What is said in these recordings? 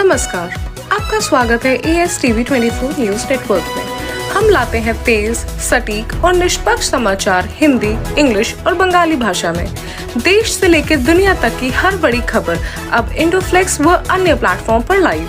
नमस्कार, आपका स्वागत है ASTV 24 न्यूज नेटवर्क में। हम लाते हैं तेज, सटीक और निष्पक्ष समाचार हिंदी, इंग्लिश और बंगाली भाषा में। देश से लेकर दुनिया तक की हर बड़ी खबर अब इंडोफ्लेक्स व अन्य प्लेटफॉर्म पर लाइव।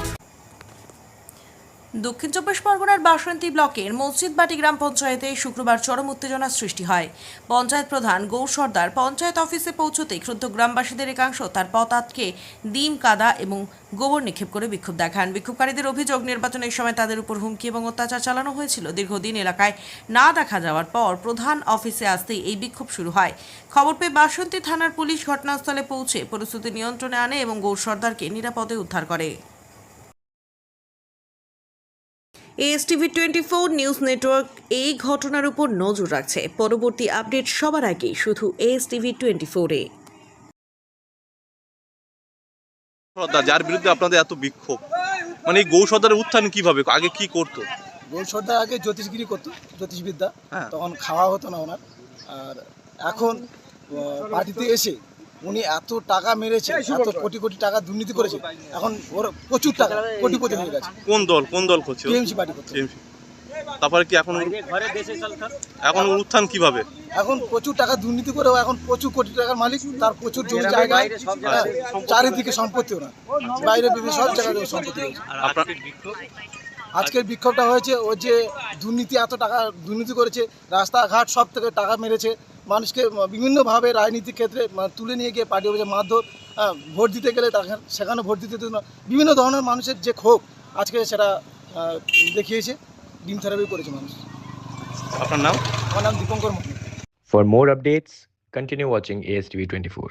দক্ষিণ চব্বিশ পরগনার বাসন্তী ব্লকের মসজিদবাটি গ্রাম পঞ্চায়েতে শুক্রবার চরম উত্তেজনার সৃষ্টি হয়। পঞ্চায়েত প্রধান গৌর সর্দার পঞ্চায়েত অফিসে পৌঁছতেই ক্ষুব্ধ গ্রামবাসীদের একাংশ তার পথ আটকে ডিম, কাদা এবং গোবর নিক্ষেপ করে বিক্ষোভ দেখান। বিক্ষোভকারীদের অভিযোগ, নির্বাচনের সময় তাদের উপর হুমকি এবং অত্যাচার চালানো হয়েছিল। দীর্ঘদিন এলাকায় না দেখা যাওয়ার পর প্রধান অফিসে আসতেই এই বিক্ষোভ শুরু হয়। খবর পেয়ে বাসন্তী থানার পুলিশ ঘটনাস্থলে পৌঁছে পরিস্থিতি নিয়ন্ত্রণে আনে এবং গৌর সর্দারকে নিরাপদে উদ্ধার করে। ASTV 24 নিউজ নেটওয়ার্ক এই ঘটনার উপর নজর রাখছে। পরবর্তী আপডেট সবার আগে শুধু ASTV 24-এ। যার বিরুদ্ধে আপনাদের এত বিক্ষোভ, মানে এই গৌর সর্দারের উত্থান কিভাবে, আগে কি করতো? গৌর সর্দার আগে জ্যোতিষগিরি করতো, জ্যোতিষবিদ্যা, তখন খাওয়া হতো না ওনার। আর এখন পার্টিতে এসে উনি এত টাকা মেরেছে, এত কোটি কোটি টাকা দুর্নীতি করেছে, এখন ওর প্রচুর টাকা কোটিপতি হয়ে গেছে। কোন দল করছে? TMC পার্টি করছে। তারপরে কি এখন উত্থান কিভাবে? এখন প্রচুর টাকা দুর্নীতি করে এখন প্রচুর কোটি টাকার মালিক, তার প্রচুর জমি জায়গা, চারিদিকে সম্পত্তি ওনার, বাইরে বিভিন্ন সব জায়গায় সম্পত্তি রয়েছে। আজকের বিক্ষোভটা হয়েছে ও যে দুর্নীতি, এত টাকা দুর্নীতি করেছে, রাস্তাঘাট সব থেকে টাকা মেরেছে, মানুষকে বিভিন্নভাবে রাজনীতির ক্ষেত্রে তুলে নিয়ে গিয়ে পার্টি অফিসে মারধর, ভোট দিতে গেলে সেখানে ভোট দিতে না, বিভিন্ন ধরনের মানুষের যে ক্ষোভ আজকে সেটা দেখিয়েছে। ডিম থেরাপি করেছে মানুষ। আপনার নাম? আমার নাম দীপঙ্কর মুখ। For more updates, continue watching ASTV 24.